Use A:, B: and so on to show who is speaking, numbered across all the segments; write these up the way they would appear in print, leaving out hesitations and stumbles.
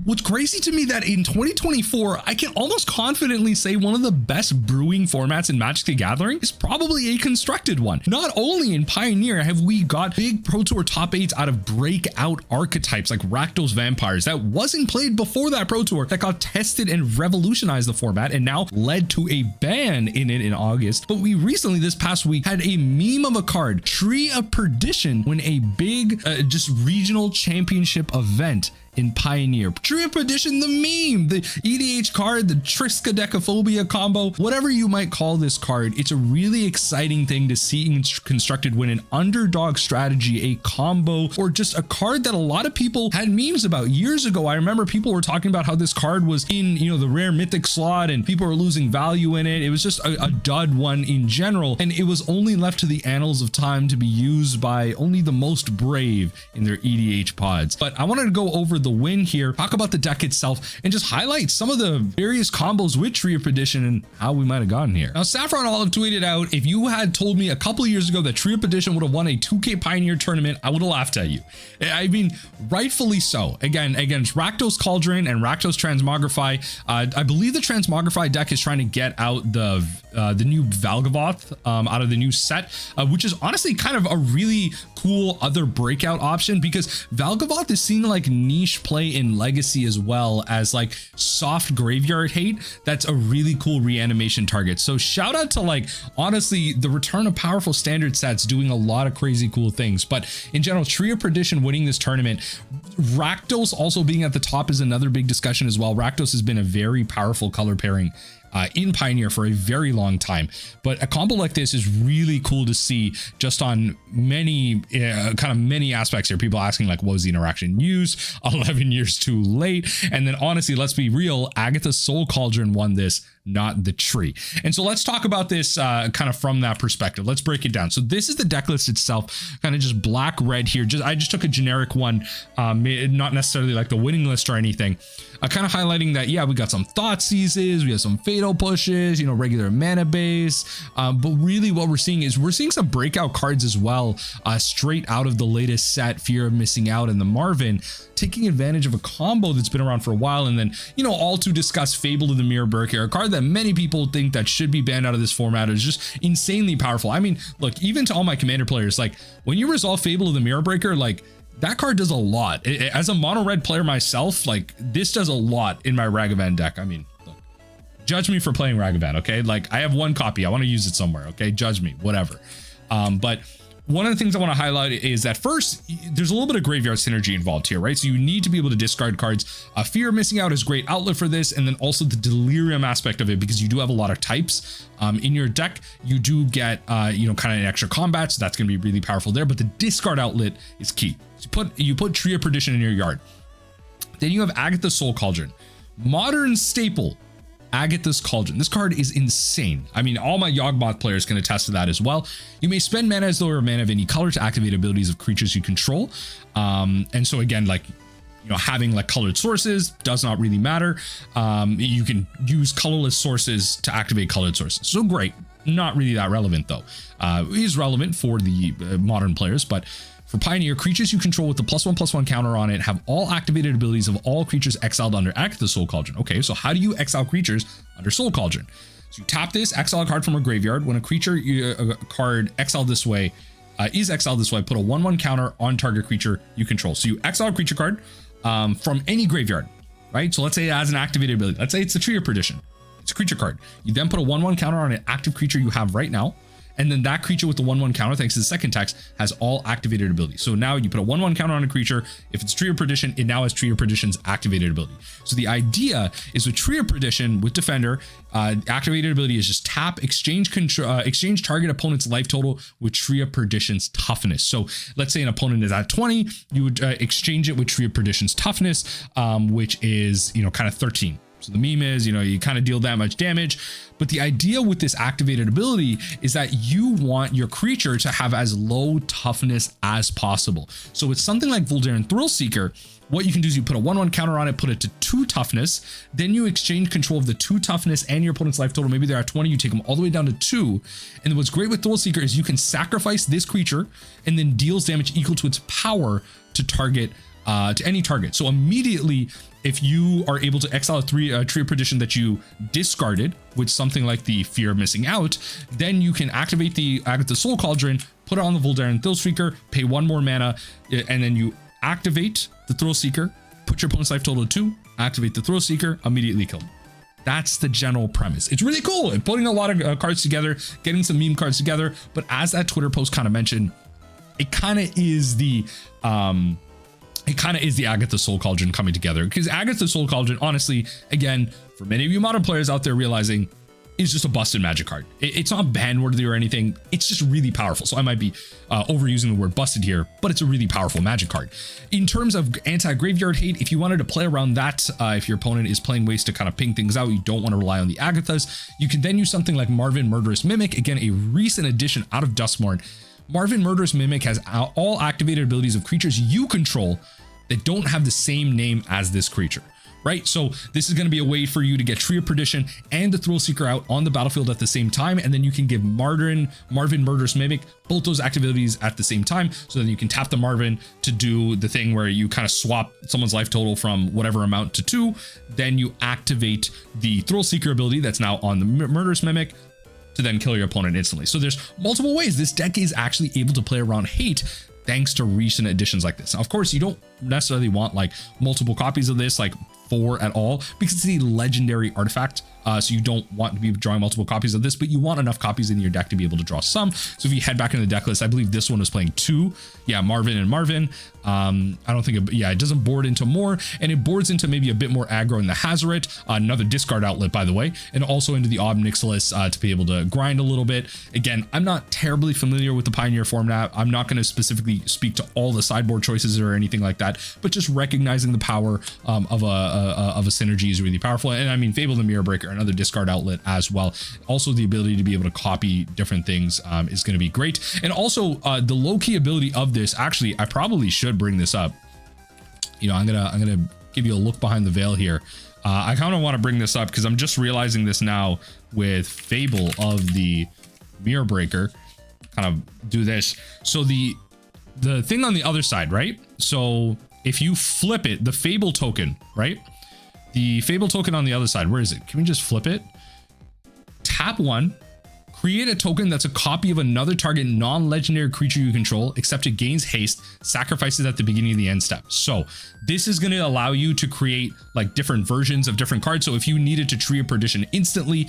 A: what's crazy to me that in 2024, I can almost confidently say one of the best brewing formats in Magic the Gathering is probably a constructed one. Not only in Pioneer have we got big Pro Tour top 8s out of breakout archetypes like Rakdos Vampires that wasn't played before that Pro Tour, that got tested and revolutionized the format and now led to a ban in it in August. But we recently, this past week, had a meme of a card, Tree of Perdition, win a big just regional championship event in Pioneer. Tree of Perdition, the meme, the EDH card, the Triskaidekaphobia combo, whatever you might call this card. It's a really exciting thing to see constructed when an underdog strategy, a combo, or just a card that a lot of people had memes about years ago. I remember people were talking about how this card was in, you know, the rare mythic slot and people were losing value in it. It was just a dud one in general. And it was only left to the annals of time to be used by only the most brave in their EDH pods. But I wanted to go over the win here, talk about the deck itself, and just highlight some of the various combos with Tree of Perdition and how we might have gotten here. Now, Saffron Olive tweeted out, if you had told me a couple of years ago that Tree of Perdition would have won a 2K Pioneer tournament, I would have laughed at you. I mean, rightfully so. Again, against Rakdos Cauldron and Rakdos Transmogrify, I believe the Transmogrify deck is trying to get out the new Valgavoth out of the new set, which is honestly kind of a really cool other breakout option because Valgavoth is seen like niche play in Legacy as well as like soft graveyard hate. That's a really cool reanimation target. So shout out to, like, honestly, the return of powerful standard sets doing a lot of crazy cool things. But in general, Tree of Perdition winning this tournament, Rakdos also being at the top is another big discussion as well. Rakdos has been a very powerful color pairing in Pioneer for a very long time, but a combo like this is really cool to see just on many many aspects here. People asking like, what was the interaction used? 11 years too late. And then honestly, let's be real, Agatha's Soul Cauldron won this, not the tree. And so let's talk about this kind of from that perspective. Let's break it down. So this is the deck list itself, kind of just black red here. I just took a generic one, not necessarily like the winning list or anything, kind of highlighting that, yeah, we got some Thought Seizes, we have some Fatal Pushes, you know, regular mana base, but really what we're seeing is we're seeing some breakout cards as well, straight out of the latest set, Fear of Missing Out and the Marvin, taking advantage of a combo that's been around for a while. And then, you know, all to discuss Fable of the Mirror Berserker, a card that many people think that should be banned out of this format, is just insanely powerful. I mean, look, even to all my Commander players, like when you resolve Fable of the Mirror Breaker, like that card does a lot. As a mono red player myself, like this does a lot in my Ragavan deck. I mean, look, judge me for playing Ragavan, okay? Like I have one copy, I want to use it somewhere, okay? Judge me, whatever. But one of the things I want to highlight is that first, there's a little bit of graveyard synergy involved here, right? So you need to be able to discard cards. Fear of Missing Out is a great outlet for this. And then also the delirium aspect of it, because you do have a lot of types in your deck. You do get, you know, kind of an extra combat. So that's going to be really powerful there. But the discard outlet is key. So you put Tree of Perdition in your yard. Then you have Agatha's Soul Cauldron. Modern staple, Agatha's Cauldron. This card is insane. I mean, all my Yawgmoth players can attest to that as well. You may spend mana as though you're a mana of any color to activate abilities of creatures you control. And so again, like, you know, having like colored sources does not really matter. You can use colorless sources to activate colored sources. So great. Not really that relevant though. It is relevant for the modern players, but for Pioneer, creatures you control with the +1/+1 counter on it have all activated abilities of all creatures exiled under Agatha's Soul Cauldron. Okay, so how do you exile creatures under Soul Cauldron? So you tap this, exile a card from a graveyard. When a creature, a card exiled this way, is exiled this way, put a 1/1 counter on target creature you control. So you exile a creature card from any graveyard, right? So let's say it has an activated ability. Let's say it's the Tree of Perdition. It's a creature card. You then put a 1/1 counter on an active creature you have right now. And then that creature with the 1/1 counter, thanks to the second text, has all activated abilities. So now you put a 1/1 counter on a creature. If it's Tree of Perdition, it now has Tree of Perdition's activated ability. So the idea is with Tree of Perdition, with Defender, activated ability is just tap, exchange target opponent's life total with Tree of Perdition's toughness. So let's say an opponent is at 20, you would exchange it with Tree of Perdition's toughness, which is, you know, kind of 13. So the meme is, you know, you kind of deal that much damage. But the idea with this activated ability is that you want your creature to have as low toughness as possible. So it's something like Voldaren Thrillseeker. What you can do is you put a 1/1 counter on it, put it to 2 toughness, then you exchange control of the 2 toughness and your opponent's life total. Maybe they're at 20, you take them all the way down to 2. And then what's great with Thrillseeker is you can sacrifice this creature and then deals damage equal to its power to target to any target. So immediately, if you are able to exile a Tree of Perdition that you discarded with something like the Fear of Missing Out, then you can activate the Agatha Soul Cauldron, put it on the Voldaren Thrillseeker, pay 1 more mana, and then you activate the Thrillseeker, put your opponent's life total to 2, activate the Thrillseeker, immediately kill them. That's the general premise. It's really cool and putting a lot of cards together, getting some meme cards together. But as that Twitter post kind of mentioned, it kind of is the Agatha Soul Cauldron coming together, because Agatha Soul Cauldron, honestly, again, for many of you modern players out there realizing, is just a busted magic card. It's not ban worthy or anything. It's just really powerful. So I might be overusing the word busted here, but it's a really powerful magic card. In terms of anti-graveyard hate, if you wanted to play around that, if your opponent is playing ways to kind of ping things out, you don't want to rely on the Agathas, you can then use something like Marvin Murderous Mimic. Again, a recent addition out of Duskmourn. Marvin Murderous Mimic has all activated abilities of creatures you control that don't have the same name as this creature, right? So this is going to be a way for you to get Tree of Perdition and the Thrillseeker out on the battlefield at the same time, and then you can give Marvin Murderous Mimic both those activities at the same time. So then you can tap the Marvin to do the thing where you kind of swap someone's life total from whatever amount to 2. Then you activate the Thrillseeker ability that's now on the Murderous Mimic to then kill your opponent instantly. So there's multiple ways this deck is actually able to play around hate thanks to recent additions like this. Now, of course, you don't necessarily want like multiple copies of this, like 4 at all, because it's a legendary artifact. So you don't want to be drawing multiple copies of this, but you want enough copies in your deck to be able to draw some. So if you head back into the deck list, I believe this one was playing 2. Yeah, Marvin and Marvin. I don't think, it doesn't board into more, and it boards into maybe a bit more aggro in the Hazoret, another discard outlet, by the way, and also into the Ob Nixilis to be able to grind a little bit. Again, I'm not terribly familiar with the Pioneer format. I'm not going to specifically speak to all the sideboard choices or anything like that, but just recognizing the power of a synergy is really powerful. And I mean, Fable the Mirror Breaker, another discard outlet as well. Also, the ability to be able to copy different things is going to be great. And also the low-key ability of this, actually, I probably should bring this up. You know, I'm gonna give you a look behind the veil here. I kind of want to bring this up because I'm just realizing this now with Fable of the Mirror Breaker. Kind of do this. So the thing on the other side, right? So if you flip it, the Fable token, right? The Fable token on the other side, where is it? Can we just flip it? Tap 1, create a token that's a copy of another target non-legendary creature you control, except it gains haste, sacrifices at the beginning of the end step. So this is going to allow you to create like different versions of different cards. So if you needed to Tree of Perdition instantly,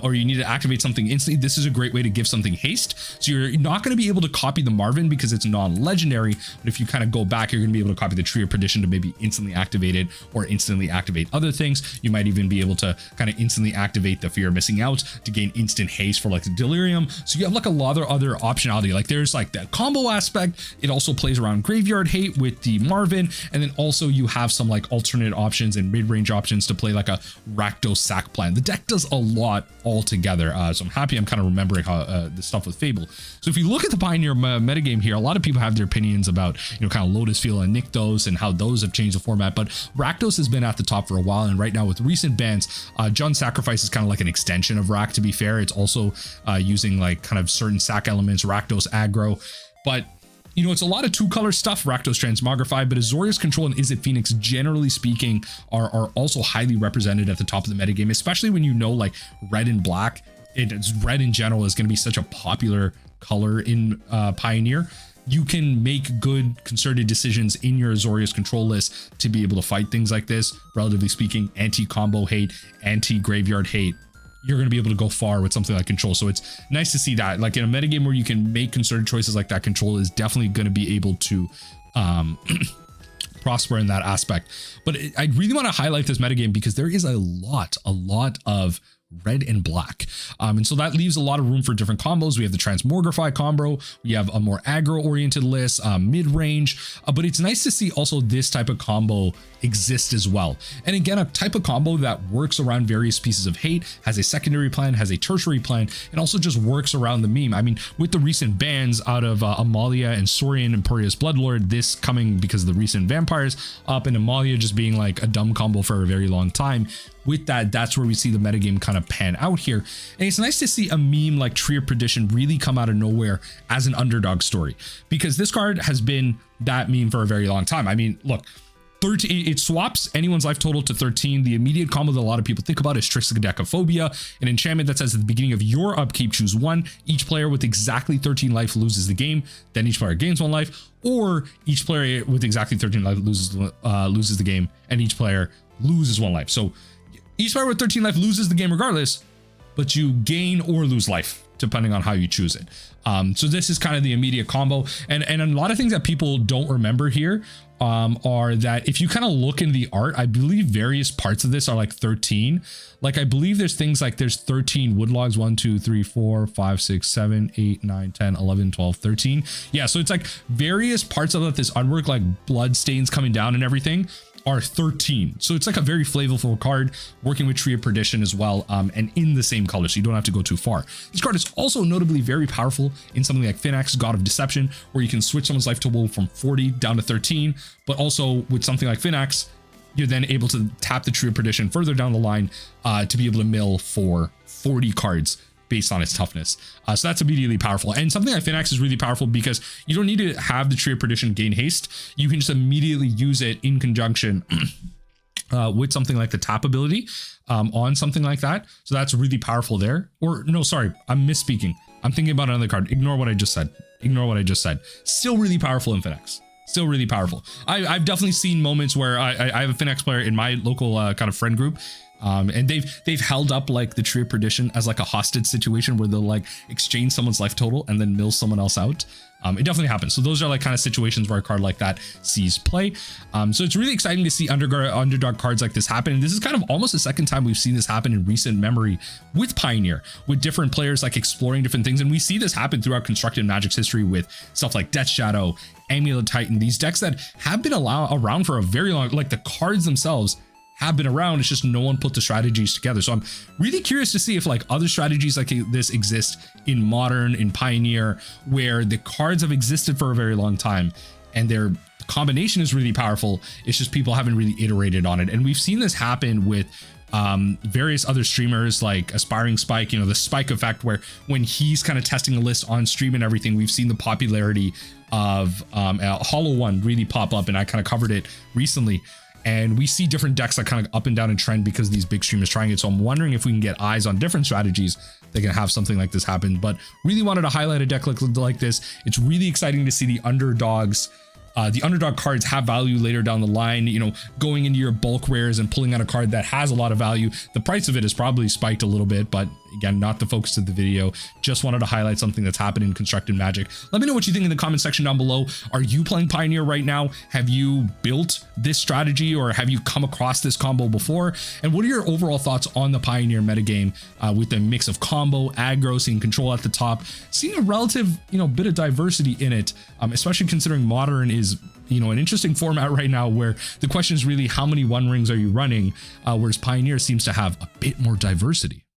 A: or you need to activate something instantly, this is a great way to give something haste. So you're not going to be able to copy the Marvin because it's non-legendary, but if you kind of go back, you're going to be able to copy the Tree of Perdition to maybe instantly activate it or instantly activate other things. You might even be able to kind of instantly activate the Fear of Missing Out to gain instant haste for like Delirium. So you have like a lot of other optionality. Like there's like that combo aspect. It also plays around graveyard hate with the Marvin, and then also you have some like alternate options and mid-range options to play like a Rakdos sack plan. The deck does a lot all together. So I'm happy I'm kind of remembering how the stuff with Fable. So if you look at the Pioneer metagame here, a lot of people have their opinions about, you know, kind of Lotus Field and Nykthos and how those have changed the format, but Rakdos has been at the top for a while, and right now with recent bans, Jund Sacrifice is kind of like an extension of Rak, to be fair. It's also using like kind of certain sack elements, Rakdos aggro, but you know, it's a lot of 2-color stuff, Rakdos Transmogrify, but Azorius Control and Izzet Phoenix, generally speaking, are also highly represented at the top of the metagame, especially when you know like red and black. It's red in general is going to be such a popular color in Pioneer. You can make good concerted decisions in your Azorius Control list to be able to fight things like this. Relatively speaking, anti-combo hate, anti-graveyard hate, you're going to be able to go far with something like Control. So it's nice to see that, like in a metagame where you can make concerted choices like that, Control is definitely going to be able to prosper in that aspect. But I really want to highlight this metagame because there is a lot of red and black, and so that leaves a lot of room for different combos. We have the Transmogrify combo, we have a more aggro oriented list, mid-range, but it's nice to see also this type of combo exist as well. And again, a type of combo that works around various pieces of hate, has a secondary plan, has a tertiary plan, and also just works around the meme. I mean, with the recent bans out of Amalia and Saurian and Porius Bloodlord, this coming because of the recent vampires up, and Amalia just being like a dumb combo for a very long time. With that, that's where we see the metagame kind kind of pan out here. And it's nice to see a meme like Tree of Perdition really come out of nowhere as an underdog story, because this card has been that meme for a very long time. I mean, look, 13, it swaps anyone's life total to 13. The immediate combo that a lot of people think about is Triskaidekaphobia, an enchantment that says at the beginning of your upkeep, choose one. Each player with exactly 13 life loses the game. Then each player gains 1 life, or each player with exactly 13 life loses the game, and each player loses 1 life. So each player with 13 life loses the game regardless, but you gain or lose life depending on how you choose it. So this is kind of the immediate combo, and a lot of things that people don't remember here are that if you kind of look in the art, I believe various parts of this are like 13. Like I believe there's things like there's 13 wood logs, 1 2 3 4 5 6 7 8 9 10 11 12 13. Yeah, so it's like various parts of this artwork, like blood stains coming down and everything, are 13. So it's like a very flavorful card, working with Tree of Perdition as well, and in the same color, so you don't have to go too far. This card is also notably very powerful in something like Finax, God of Deception, where you can switch someone's life total from 40 down to 13, but also with something like Finax, you're then able to tap the Tree of Perdition further down the line to be able to mill for 40 cards based on its toughness. So that's immediately powerful. And something like Finax is really powerful because you don't need to have the Tree of Perdition gain haste. You can just immediately use it in conjunction with something like the tap ability on something like that. So that's really powerful there. Or no, sorry, I'm misspeaking. I'm thinking about another card. Ignore what I just said. Ignore what I just said. Still really powerful in Finax. Still really powerful. I've definitely seen moments where I have a Finax player in my local kind of friend group, and they've held up like the Tree of Perdition as like a hostage situation where they'll like exchange someone's life total and then mill someone else out. It definitely happens. So those are like kind of situations where a card like that sees play. So it's really exciting to see underdog cards like this happen. And this is kind of almost the second time we've seen this happen in recent memory with Pioneer, with different players like exploring different things. And we see this happen throughout Constructed Magic's history with stuff like Death Shadow, Amulet Titan, these decks that have been around for a very long, like the cards themselves have been around. It's just no one put the strategies together. So I'm really curious to see if like other strategies like this exist in Modern, in Pioneer, where the cards have existed for a very long time and their combination is really powerful. It's just people haven't really iterated on it. And we've seen this happen with various other streamers like Aspiring Spike, you know, the Spike effect, where when he's kind of testing a list on stream and everything, we've seen the popularity of Hollow One really pop up, and I kind of covered it recently. And we see different decks that kind of up and down in trend because these big streamers trying it. So I'm wondering if we can get eyes on different strategies that can have something like this happen. But really wanted to highlight a deck like this. It's really exciting to see the underdogs. The underdog cards have value later down the line, you know, going into your bulk rares and pulling out a card that has a lot of value. The price of it is probably spiked a little bit, but again, not the focus of the video. Just wanted to highlight something that's happened in Constructed Magic. Let me know what you think in the comment section down below. Are you playing Pioneer right now? Have you built this strategy, or have you come across this combo before? And what are your overall thoughts on the Pioneer metagame with the mix of combo, aggro, seeing control at the top, seeing a relative, you know, bit of diversity in it, especially considering Modern is, you know, an interesting format right now where the question is really how many One Rings are you running, whereas Pioneer seems to have a bit more diversity.